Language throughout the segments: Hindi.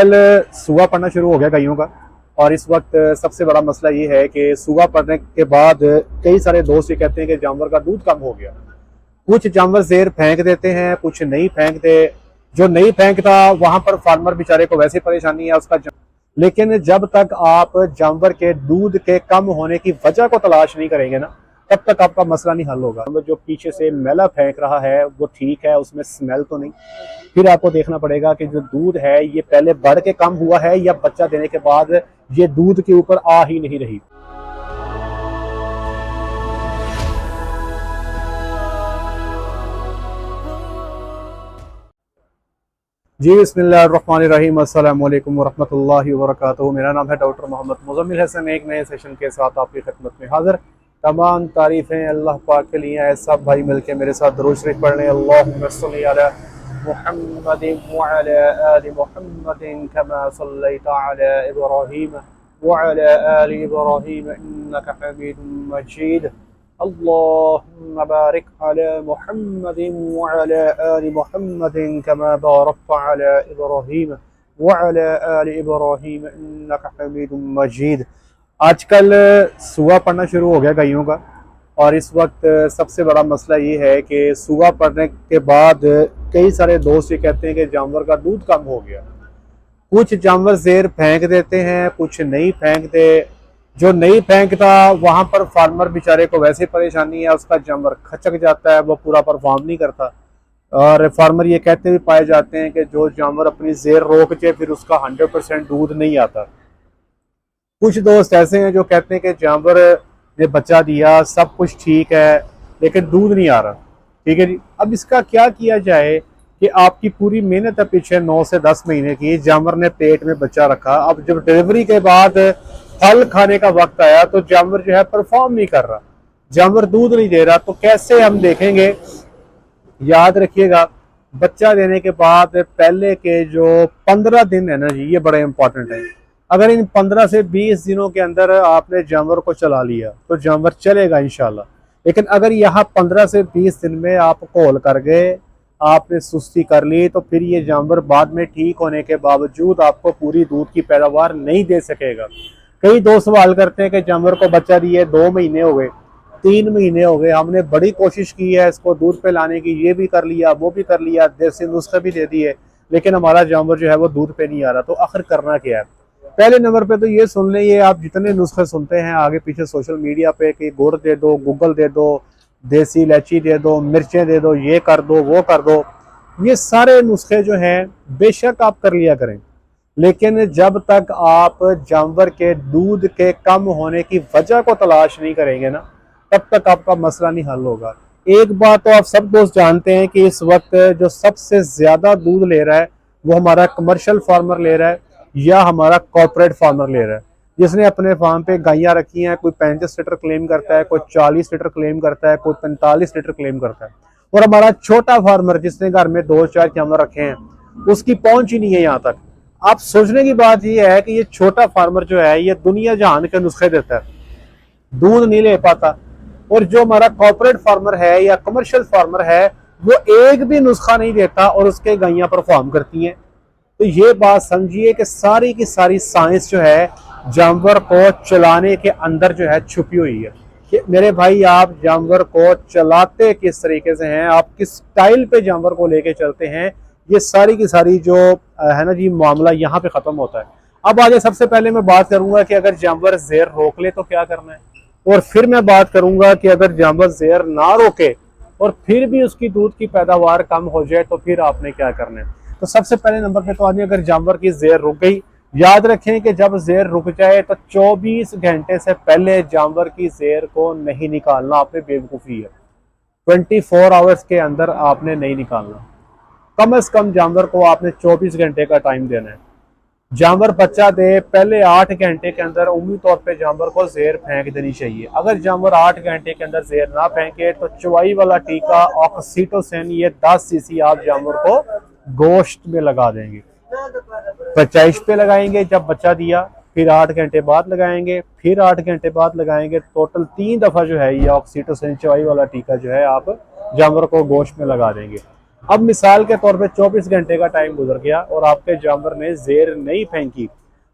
कल सूगा पड़ना शुरू हो गया गायों का। और इस वक्त सबसे बड़ा मसला ये है कि सूगा पड़ने के बाद कई सारे दोस्त ये कहते हैं कि जानवर का दूध कम हो गया। कुछ जानवर ज़ेर फेंक देते हैं, कुछ नहीं फेंकते। जो नहीं फेंकता वहां पर फार्मर बेचारे को वैसे परेशानी है उसका। लेकिन जब तक आप जानवर के दूध के कम होने की वजह को तलाश नहीं करेंगे ना, तब तक आपका मसला नहीं हल होगा। जो पीछे से मैला फेंक रहा है वो ठीक है, उसमें स्मेल तो नहीं। फिर आपको देखना पड़ेगा कि जो दूध है ये पहले बढ़ के कम हुआ है या बच्चा देने के बाद ये दूध के ऊपर आ ही नहीं रही। जी बिस्मिल्लाहिर्रहमानिर्रहीम, अस्सलाम वालेकुम वरहमतुल्लाहि वबरकातुहू। मेरा नाम है डॉक्टर मोहम्मद मुज़म्मिल हसन। एक नए सेशन के साथ आपकी खिदमत में हाजिर। तमाम तारीफ़ें अल्लाह पाक के लिए हैं। सब भाई मिलके मेरे साथ दुरूद शरीफ पढ़ लें। अल्लाहुम्मा सल्ली अला मुहम्मदिन व अला आलि मुहम्मदिन कमा सल्लैता अला इब्राहीम व अला आलि इब्राहीम इन्नका हमीदुम मजीद। अल्लाहुम्मा बारिक अला मुहम्मदिन व अला आलि मुहम्मदिन कमा बारकता अला इब्राहीम व अला आलि इब्राहीम इन्नका हमीदुम मजीद। आजकल सूगा पड़ना शुरू हो गया गायों का। और इस वक्त सबसे बड़ा मसला ये है कि सूगा पड़ने के बाद कई सारे दोस्त ये कहते हैं कि जानवर का दूध कम हो गया। कुछ जानवर ज़ेर फेंक देते हैं, कुछ नहीं फेंकते। जो नहीं फेंकता वहां पर फार्मर बेचारे को वैसे परेशानी है, उसका जानवर खचक जाता है, वो पूरा परफॉर्म नहीं करता। और फार्मर ये कहते भी पाए जाते हैं कि जो जानवर अपनी ज़ेर रोक के फिर उसका 100% दूध नहीं आता। कुछ दोस्त ऐसे हैं जो कहते हैं कि जानवर ने बच्चा दिया, सब कुछ ठीक है, लेकिन दूध नहीं आ रहा। ठीक है जी, अब इसका क्या किया जाए कि आपकी पूरी मेहनत है पीछे 9 से 10 महीने की, जानवर ने पेट में बच्चा रखा, अब जब डिलीवरी के बाद फल खाने का वक्त आया तो जानवर जो है परफॉर्म नहीं कर रहा, जानवर दूध नहीं दे रहा, तो कैसे हम देखेंगे। याद रखिएगा, बच्चा देने के बाद पहले के जो 15 दिन है ना जी, ये बड़े इंपॉर्टेंट है। अगर इन 15 से 20 दिनों के अंदर आपने जानवर को चला लिया तो जानवर चलेगा इंशाल्लाह। लेकिन अगर यहाँ 15 से 20 दिन में आप घोल कर गए, आपने सुस्ती कर ली, तो फिर ये जानवर बाद में ठीक होने के बावजूद आपको पूरी दूध की पैदावार नहीं दे सकेगा। कई दोस्त सवाल करते हैं कि जानवर को बच्चा दिए 2 महीने हो गए, 3 महीने हो गए, हमने बड़ी कोशिश की है इसको दूध पे लाने की, ये भी कर लिया वो भी कर लिया, देसी नुस्खे भी दे दिए, लेकिन हमारा जानवर जो है वो दूध पे नहीं आ रहा। तो आखिर करना क्या है। पहले नंबर पे तो ये सुन लें, ये आप जितने नुस्खे सुनते हैं आगे पीछे सोशल मीडिया पे कि गुड़ दे दो, गूगल दे दो, देसी इलायची दे दो, मिर्चें दे दो, ये कर दो वो कर दो, ये सारे नुस्खे जो हैं बेशक आप कर लिया करें, लेकिन जब तक आप जानवर के दूध के कम होने की वजह को तलाश नहीं करेंगे ना, तब तक आपका मसला नहीं हल होगा। एक बात तो आप सब दोस्त जानते हैं कि इस वक्त जो सबसे ज्यादा दूध ले रहा है वो हमारा कमर्शियल फार्मर ले रहा है या हमारा कॉर्पोरेट फार्मर ले रहा है, जिसने अपने फार्म पे गायें रखी हैं। कोई 35 लीटर क्लेम करता है, कोई 40 लीटर क्लेम करता है, कोई 45 लीटर क्लेम करता है। और हमारा छोटा फार्मर जिसने घर में 2-4 जानवर रखे हैं, उसकी पहुंच ही नहीं है यहाँ तक। आप सोचने की बात यह है कि ये छोटा फार्मर जो है ये दुनिया जहान के नुस्खे देता है, दूध नहीं ले पाता। और जो हमारा कॉर्पोरेट फार्मर है या कमर्शियल फार्मर है वो एक भी नुस्खा नहीं देता और उसके गायें परफॉर्म करती हैं। तो ये बात समझिए कि सारी की सारी साइंस जो है जानवर को चलाने के अंदर जो है छुपी हुई है कि मेरे भाई आप जानवर को चलाते किस तरीके से हैं, आप किस स्टाइल पे जानवर को लेके चलते हैं, ये सारी की सारी जो है ना जी मामला यहाँ पे खत्म होता है। अब आगे सबसे पहले मैं बात करूंगा कि अगर जानवर ज़ेर रोक ले तो क्या करना है, और फिर मैं बात करूंगा कि अगर जानवर ज़ेर ना रोके और फिर भी उसकी दूध की पैदावार कम हो जाए तो फिर आपने क्या करना है। तो सबसे पहले नंबर पे तो आदमी अगर जानवर की ज़ेर रुक गई, याद रखें कि जब ज़ेर रुक जाए तो 24 घंटे से पहले जानवर की ज़ेर को नहीं निकालना, आपने बेवकूफ़ी है। 24 आवर्स के अंदर आपने नहीं निकालना, कम से कम जानवर को आपने 24 घंटे का टाइम देना है। जानवर बच्चा दे पहले 8 घंटे के अंदर उम्मीद तौर पे जानवर को ज़ेर फेंक देनी चाहिए। अगर जानवर 8 घंटे के अंदर ज़ेर ना फेंके तो चवाई वाला टीका ऑक्सीटोसिन ये 10 सीसी आप जानवर को गोश्त में लगा देंगे। पैदाइश पे लगाएंगे जब बच्चा दिया, फिर 8 घंटे बाद लगाएंगे, फिर 8 घंटे बाद लगाएंगे। टोटल 3 दफा जो है ये ऑक्सीटोसिन चवाई वाला टीका जो है आप जानवर को गोश्त में लगा देंगे। अब मिसाल के तौर पे 24 घंटे का टाइम गुजर गया और आपके जानवर ने जेर नहीं फेंकी,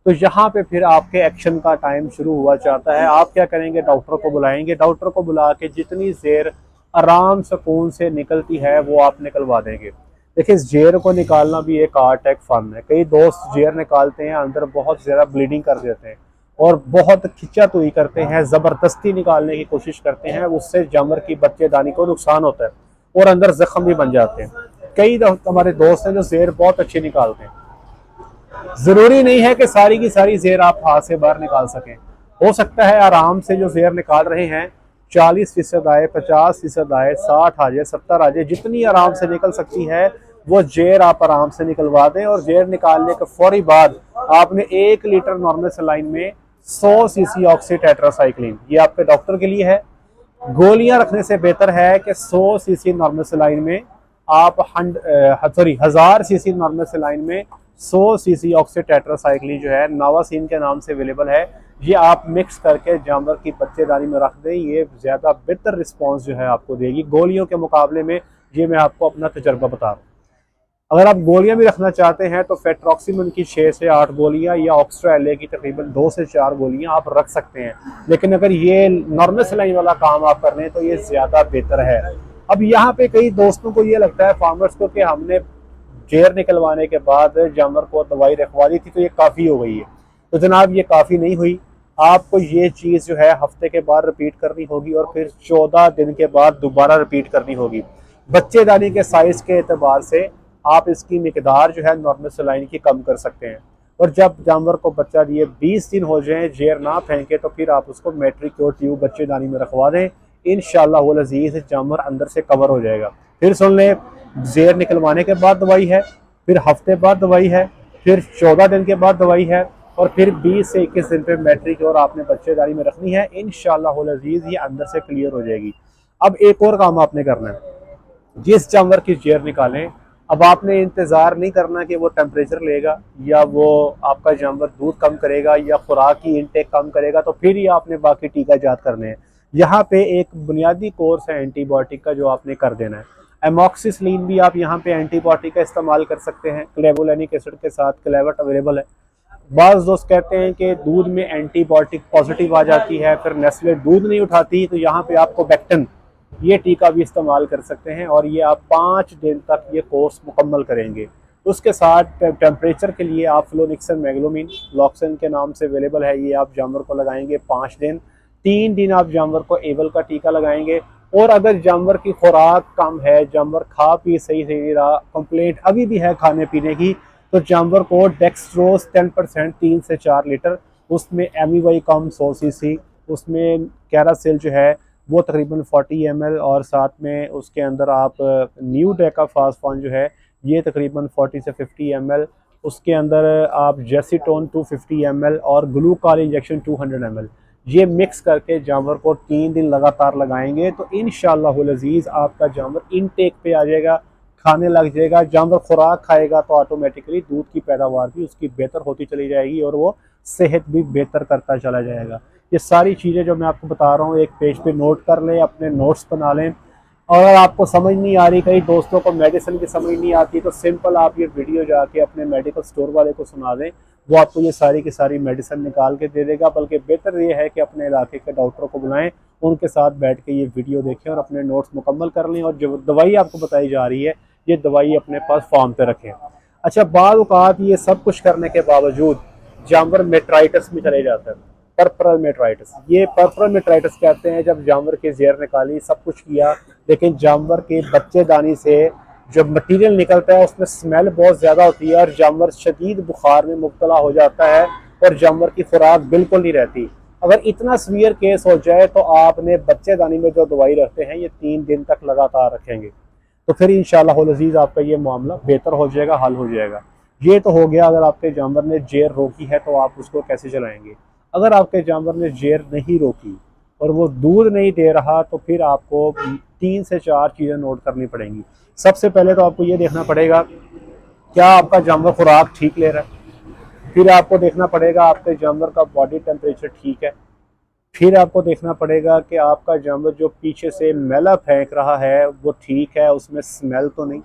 तो यहाँ पे फिर आपके एक्शन का टाइम शुरू हुआ चाहता है। आप क्या करेंगे, डॉक्टर को बुलाएंगे, डॉक्टर को बुला के जितनी जेर आराम सुकून से निकलती है वो आप निकलवा देंगे। देखिए, जेर को निकालना भी एक आर्ट, एक फन है। कई दोस्त जेर निकालते हैं, अंदर बहुत ज़्यादा ब्लीडिंग कर देते हैं और बहुत खिंचातुई करते हैं, ज़बरदस्ती निकालने की कोशिश करते हैं, उससे जानवर की बच्चेदानी को नुकसान होता है और अंदर जख्म भी बन जाते हैं। कई हमारे दोस्त हैं जो जेर बहुत अच्छी निकालते हैं। जरूरी नहीं है कि सारी की सारी जेर आप हाथ से बाहर निकाल सकें। हो सकता है आराम से जो जेर निकाल रहे हैं 40% आए, 50% आए, 60 आ जाए, 70 आ जाए, जितनी आराम से निकल सकती है वो जेर आप आराम से निकलवा दें। और जेर निकालने के फौरी बाद आपने 1 लीटर नॉर्मल सलाइन में 100 सीसी ऑक्सी टेट्रासाइक्लिन, ये आपके डॉक्टर के लिए है। गोलियां रखने से बेहतर है कि 100 सीसी नॉर्मल सलाइन में आप 1000 सीसी नॉर्मल सलाइन में 100 सीसी ऑक्सी टेट्रासाइक्लिन जो है नावासीन के नाम से अवेलेबल है, ये आप मिक्स करके जानवर की बच्चेदानी में रख दें। ये ज़्यादा बेहतर रिस्पांस जो है आपको देगी गोलियों के मुकाबले में। ये मैं आपको अपना तजर्बा बता रहा हूँ। अगर आप गोलियां भी रखना चाहते हैं तो फेट्रोक्सिमन की 6 से 8 गोलियां या ऑक्स्ट्रा एल की तकरीबन 2 से 4 गोलियां आप रख सकते हैं। लेकिन अगर ये नॉर्मल सलाइन वाला काम आप कर रहे हैं तो ये ज़्यादा बेहतर है। अब यहाँ पे कई दोस्तों को ये लगता है, फार्मर्स को, कि हमने जेर निकलवाने के बाद जानवर को दवाई रखवा दी थी तो ये काफ़ी हो गई है। तो जनाब, ये काफ़ी नहीं हुई। आपको ये चीज़ जो है हफ्ते के बाद रिपीट करनी होगी और फिर 14 दिन के बाद दोबारा रिपीट करनी होगी। बच्चेदानी के साइज़ के एतबार से आप इसकी मिकदार जो है नॉर्मल सलाइन की कम कर सकते हैं। और जब जानवर को बच्चा दिए 20 दिन हो जाए, जेर ना फेंके, तो फिर आप उसको मैट्रिक्योर ट्यूब बच्चेदानी में रखवा दें। इंशाअल्लाह वल अज़ीज़ जानवर अंदर से कवर हो जाएगा। फिर सुन लें, जेर निकलवाने के बाद दवाई है, फिर हफ्ते बाद दवाई है, फिर 14 दिन के बाद दवाई है, और फिर 20 से 21 दिन पे मैट्रिक्योर आपने बच्चेदानी में रखनी है। इंशाअल्लाह वल अज़ीज़ ये अंदर से क्लियर हो जाएगी। अब एक और काम आपने करना है, जिस जानवर की जेर निकालें, अब आपने इंतज़ार नहीं करना कि वो टेम्परेचर लेगा या वो आपका जानवर दूध कम करेगा या खुराक की इनटेक कम करेगा तो फिर ही आपने बाकी टीका जात करने हैं। यहाँ पे एक बुनियादी कोर्स है एंटीबायोटिक का जो आपने कर देना है। एमॉक्सिसिलिन भी आप यहाँ पे एंटीबायोटिक का इस्तेमाल कर सकते हैं, क्लेवोलेनिक एसिड के साथ क्लेवर्ट अवेलेबल है। बाज़ दोस्त कहते हैं कि दूध में एंटीबायोटिक पॉजिटिव आ जाती है, फिर नेस्ले दूध नहीं उठाती, तो यहाँ पे आपको बैक्टन ये टीका भी इस्तेमाल कर सकते हैं और ये आप 5 दिन तक ये कोर्स मुकम्मल करेंगे। उसके साथ टेम्परेचर के लिए आप फ्लोनिक्सन मैग्लोमिन लॉक्सन के नाम से अवेलेबल है, ये आप जानवर को लगाएंगे 5 दिन। 3 दिन आप जानवर को एबल का टीका लगाएंगे। और अगर जानवर की खुराक कम है, जानवर खा पी सही से नहीं रहा, कंप्लेंट अभी भी है खाने पीने की, तो जानवर को डेक्सट्रोज 10% 3 से 4 लीटर, उसमें एमीवाई कम 100 सीसी, उसमें कैरासिल जो है वो तकरीबन 40 ml, और साथ में उसके अंदर आप न्यू डेकाफास्फॉन जो है ये तकरीबन 40 से 50 ml, उसके अंदर आप जेसीटोन 250 ml और ग्लूकाल इंजेक्शन 200 ml, ये मिक्स करके जानवर को 3 दिन लगातार लगाएंगे तो इंशाअल्लाह अज़ीज़ आपका जानवर इनटेक पे आ जाएगा, खाने लग जाएगा। जानवर खुराक खाएगा तो ऑटोमेटिकली दूध की पैदावार भी उसकी बेहतर होती चली जाएगी और वो सेहत भी बेहतर करता चला जाएगा। ये सारी चीज़ें जो मैं आपको बता रहा हूँ एक पेज पे नोट कर लें, अपने नोट्स बना लें। और अगर आपको समझ नहीं आ रही, कई दोस्तों को मेडिसिन की समझ नहीं आती, तो सिंपल आप ये वीडियो जाके अपने मेडिकल स्टोर वाले को सुना दें, वो आपको ये सारी की सारी मेडिसिन निकाल के दे देगा। बल्कि बेहतर ये है कि अपने इलाके के डॉक्टर को बुलाएं, उनके साथ बैठ के ये वीडियो देखें और अपने नोट्स मुकम्मल कर लें। और जो दवाई आपको बताई जा रही है ये दवाई अपने पास फॉर्म पे रखें। अच्छा, बाद औक़ात ये सब कुछ करने के बावजूद जानवर मेट्राइटिस में चले जाता है, पर्परल मेट्राइटिस। ये पर्परल मेट्राइटिस कहते हैं जब जानवर की जेर निकाली, सब कुछ किया, लेकिन जानवर के बच्चेदानी से जो मटीरियल निकलता है उसमें स्मेल बहुत ज़्यादा होती है और जानवर शदीद बुखार में मुब्तला हो जाता है और जानवर की खुराक बिल्कुल नहीं रहती। अगर इतना सीवियर केस हो जाए तो आपने बच्चेदानी में जो दवाई रखते हैं ये 3 दिन तक लगातार रखेंगे, तो फिर इंशाअल्लाह अज़ीज़ आपका ये मामला बेहतर हो जाएगा, हल हो जाएगा। ये तो हो गया अगर आपके जानवर ने जेर रोकी है तो आप उसको कैसे चलाएंगे। अगर आपके जानवर ने जेर नहीं रोकी और वो दूध नहीं दे रहा तो फिर आपको 3 से 4 चीज़ें नोट करनी पड़ेंगी। सबसे पहले तो आपको ये देखना पड़ेगा क्या आपका जानवर खुराक ठीक ले रहा है। फिर आपको देखना पड़ेगा आपके जानवर का बॉडी टेम्परेचर ठीक है। फिर आपको देखना पड़ेगा कि आपका जानवर जो पीछे से मैला फेंक रहा है वो ठीक है, उसमें स्मेल तो नहीं।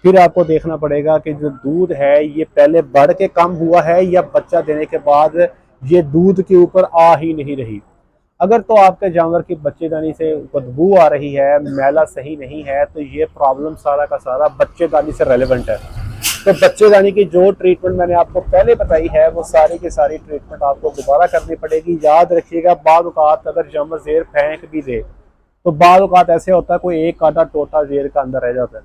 फिर आपको देखना पड़ेगा कि जो दूध है ये पहले बढ़ के कम हुआ है या बच्चा देने के बाद ये दूध के ऊपर आ ही नहीं रही। अगर तो आपके जानवर की बच्चेदानी से बदबू आ रही है, मैला सही नहीं है, तो ये प्रॉब्लम सारा का सारा बच्चेदानी से रेलेवेंट है। तो बच्चेदानी की जो ट्रीटमेंट मैंने आपको पहले बताई है वो सारी की सारी ट्रीटमेंट आपको दोबारा करनी पड़ेगी। याद रखिएगा, बाद औक़ात अगर जानवर ज़ेर फेंक भी दे तो बाद औक़ात ऐसे होता है कोई एक आधा टोटा ज़ेर का अंदर रह जाता है,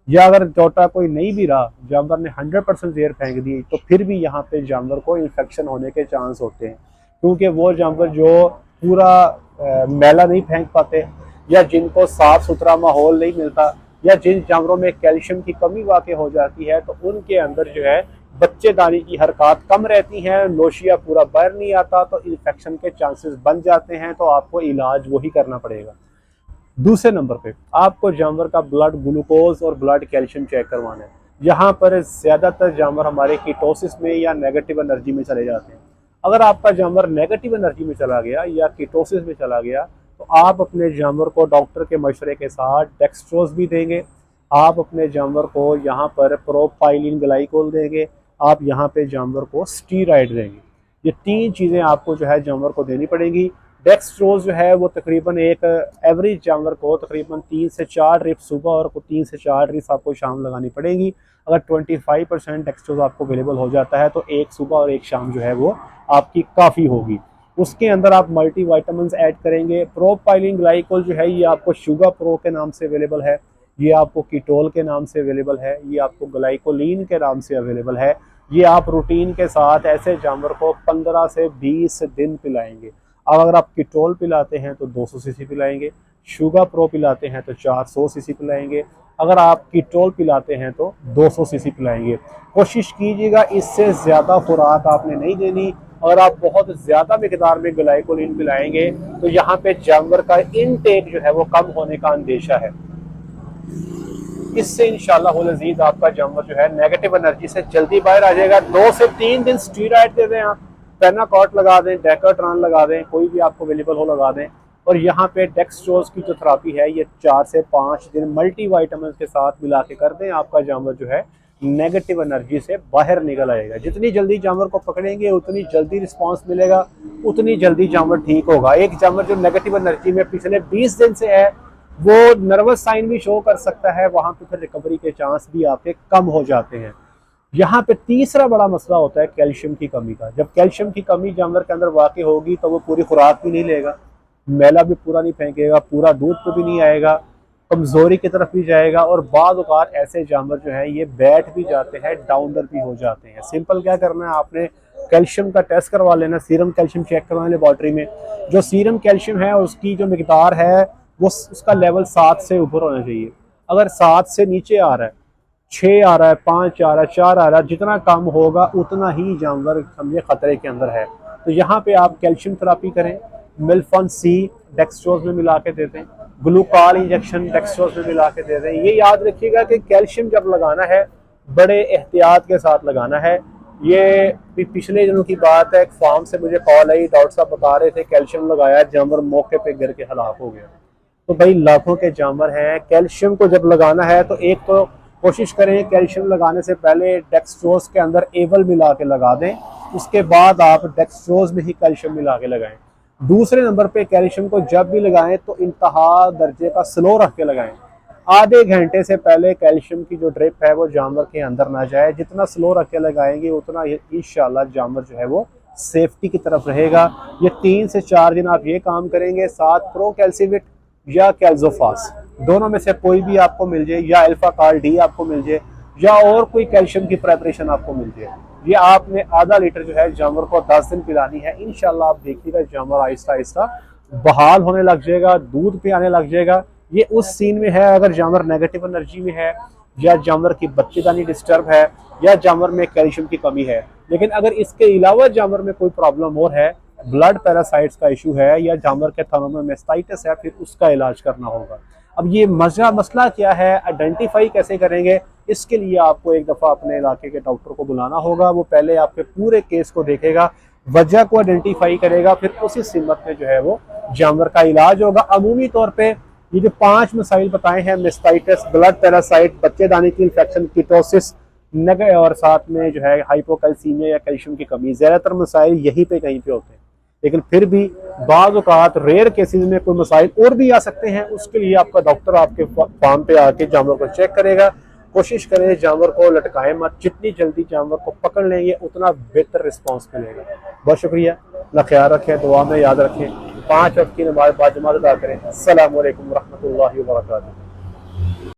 या अगर टोटा कोई नहीं भी रहा, जानवर ने 100% ज़ेर फेंक दी, तो फिर भी यहाँ पे जानवर को इन्फेक्शन होने के चांस होते हैं। क्योंकि वो जानवर जो पूरा मैला नहीं फेंक पाते, या जिनको साफ सुथरा माहौल नहीं मिलता, या जिन जानवरों में कैल्शियम की कमी वाक़ई हो जाती है, तो उनके अंदर जो है बच्चेदानी की हरकत कम रहती हैं, नोशिया पूरा बाहर नहीं आता, तो इन्फेक्शन के चांसेस बन जाते हैं। तो आपको इलाज वही करना पड़ेगा। दूसरे नंबर पे आपको जानवर का ब्लड ग्लूकोज और ब्लड कैल्शियम चेक करवाना है। यहाँ पर ज़्यादातर जानवर हमारे कीटोसिस में या नेगेटिव एनर्जी में चले जाते हैं। अगर आपका जानवर नेगेटिव एनर्जी में चला गया या कीटोसिस में चला गया, तो आप अपने जानवर को डॉक्टर के मशवरे के साथ डेक्सट्रोज भी देंगे, आप अपने जानवर को यहाँ पर प्रोपाइलिन ग्लाइकोल देंगे, आप यहाँ पे जानवर को स्टीरॉयड देंगे। ये तीन चीज़ें आपको जो है जानवर को देनी पड़ेंगी। डेक्सट्रोज जो है वो तकरीबन एक एवरेज जानवर को तकरीबन 3 से 4 ड्रिप सुबह और 3 से 4 ड्रिप आपको शाम लगानी पड़ेगी। अगर 25% डेक्सट्रोज आपको अवेलेबल हो जाता है तो एक सुबह और एक शाम जो है वो आपकी काफ़ी होगी। उसके अंदर आप मल्टी वाइटामिन ऐड करेंगे। प्रोपाइलिन ग्लाइकोल जो है ये आपको शुगर प्रो के नाम से अवेलेबल है, ये आपको कीटोल के नाम से अवेलेबल है, ये आपको ग्लाइकोलिन के नाम से अवेलेबल है। ये आप रूटीन के साथ ऐसे जानवर को 15 से 20 दिन पिलाएंगे। अब अगर आप कीटोल पिलाते हैं तो 200 सीसी पिलाएंगे, शुगर प्रो पिलाते हैं तो 400 सीसी पिलाएंगे, अगर आप कीटोल पिलाते हैं तो 200 सीसी पिलाएंगे। कोशिश कीजिएगा इससे ज़्यादा खुराक आपने नहीं देनी। अगर आप बहुत ज़्यादा मिकदार में ग्लाइकोलिन पिलाएंगे तो यहाँ पे जानवर का इनटेक जो है वो कम होने का अंदेशा है। इससे इंशाअल्लाह अज़ीज़ आपका जानवर जो है नेगेटिव एनर्जी से जल्दी बाहर आ जाएगा। 2 से 3 दिन स्टीरॉयड दे दें, आप पेनाकॉट लगा दें, डेकाट्रान लगा दें, कोई भी आपको अवेलेबल हो लगा दें। और यहाँ पे डेक्सट्रोज की जो थेरेपी है ये 4 से 5 दिन मल्टी वाइटामिन के साथ मिला के कर दें। आपका जानवर जो है नेगेटिव एनर्जी से बाहर निकल आएगा। जितनी जल्दी जानवर को पकड़ेंगे उतनी जल्दी रिस्पांस मिलेगा, उतनी जल्दी जानवर ठीक होगा। एक जानवर जो नेगेटिव एनर्जी में पिछले 20 दिन से है वो नर्वस साइन भी शो कर सकता है, वहाँ पे फिर रिकवरी के चांस भी आपके कम हो जाते हैं। यहाँ पे तीसरा बड़ा मसला होता है कैल्शियम की कमी का। जब कैल्शियम की कमी जानवर के अंदर वाकई होगी तो वो पूरी खुराक भी नहीं लेगा, मैला भी पूरा नहीं फेंकेगा, पूरा दूध पे भी नहीं आएगा, कमजोरी की तरफ भी जाएगा। और बाद औक़ात ऐसे जानवर जो है ये बैठ भी जाते हैं, डाउनर भी हो जाते हैं। सिंपल क्या करना है, आपने कैल्शियम का टेस्ट करवा लेना, सीरम कैल्शियम चेक करवाना लेबॉर्ट्री में। जो सीरम कैल्शियम है उसकी जो मिकदार है वो उसका लेवल 7 से ऊपर होना चाहिए। अगर 7 से नीचे आ रहा है, 6 आ रहा है, 5 आ रहा है, 4 आ रहा है, जितना कम होगा उतना ही जानवर समझे खतरे के अंदर है। तो यहाँ पे आप कैल्शियम थेरेपी करें, मिल्फॉन सी डेक्सट्रोज में मिला के देते हैं, ग्लूकाल इंजेक्शन डेक्सट्रोज में मिला के देते हैं। ये याद रखिएगा कि कैल्शियम जब लगाना है बड़े एहतियात के साथ लगाना है। ये पिछले दिनों की बात है, एक फार्म से मुझे कॉल आई, डॉक्टर साहब बता रहे थे कैल्शियम लगाया, जानवर मौके पे गिर के हलाक हो गया। तो भाई लाखों के जानवर हैं, कैल्शियम को जब लगाना है तो एक तो कोशिश करें कैल्शियम लगाने से पहले डेक्सट्रोज के अंदर एवल मिला के लगा दें, उसके बाद आप डेक्सट्रोज में ही कैल्शियम मिला के लगाएं। दूसरे नंबर पे कैल्शियम को जब भी लगाएं तो इंतहा दर्जे का स्लो रख के लगाएं। आधे घंटे से पहले कैल्शियम की जो ड्रिप है वो जानवर के अंदर ना जाए। जितना स्लो रख के लगाएंगे उतना इंशाल्लाह जानवर जो है वो सेफ्टी की तरफ रहेगा। ये 3 से 4 दिन आप ये काम करेंगे। साथ प्रो कैल्सिविट या कैल्जोफास दोनों में से कोई भी आपको मिल जाए, या अल्फा कार्ल डी आपको मिल जाए, या और कोई कैल्शियम की प्रेपरेशन आपको मिल जाए, ये आपने आधा लीटर जो है जानवर को 10 दिन पिलानी है। इंशाल्लाह आप देखिएगा जानवर आहिस्ता आहिस्ता बहाल होने लग जाएगा, दूध पे आने लग जाएगा। ये उस सीन में है अगर जानवर नेगेटिव एनर्जी में है, या जानवर की बच्चेदानी डिस्टर्ब है, या जानवर में कैल्शियम की कमी है। लेकिन अगर इसके अलावा जानवर में कोई प्रॉब्लम और है, ब्लड पैरासाइट्स का इशू है, या जानवर के थनों में मेस्टाइटिस है, फिर उसका इलाज करना होगा। अब ये मसला क्या है, आइडेंटिफाई कैसे करेंगे, इसके लिए आपको एक दफ़ा अपने इलाके के डॉक्टर को बुलाना होगा। वो पहले आपके पूरे केस को देखेगा, वजह को आइडेंटिफाई करेगा, फिर उसी सिमत में जो है वो जानवर का इलाज होगा। अमूमी तौर पे ये जो 5 मसाइल बताए हैं, मिस्टाइटिस, ब्लड पैरासाइट, बच्चेदानी की इन्फेक्शन, कीटोसिस, नगे और साथ में जो है हाइपोकैल्सीमिया या कैल्शियम की कमी, ज़्यादातर मसाइल यहीं पे कहीं पे होते हैं। लेकिन फिर भी बाज़ औक़ात रेयर केसेस में कोई मसाइल और भी आ सकते हैं। उसके लिए आपका डॉक्टर आपके फार्म पे आके जानवर को चेक करेगा। कोशिश करें जानवर को लटकाएं मत, जितनी जल्दी जानवर को पकड़ लेंगे उतना बेहतर रिस्पॉन्स मिलेगा। बहुत शुक्रिया, अपना ख्याल रखें, दुआ में याद रखें, 5 वक्त की नमाज बाजमात अदा करें। अस्सलामु अलैकुम रहमतुल्लाहि व बरकातुहू।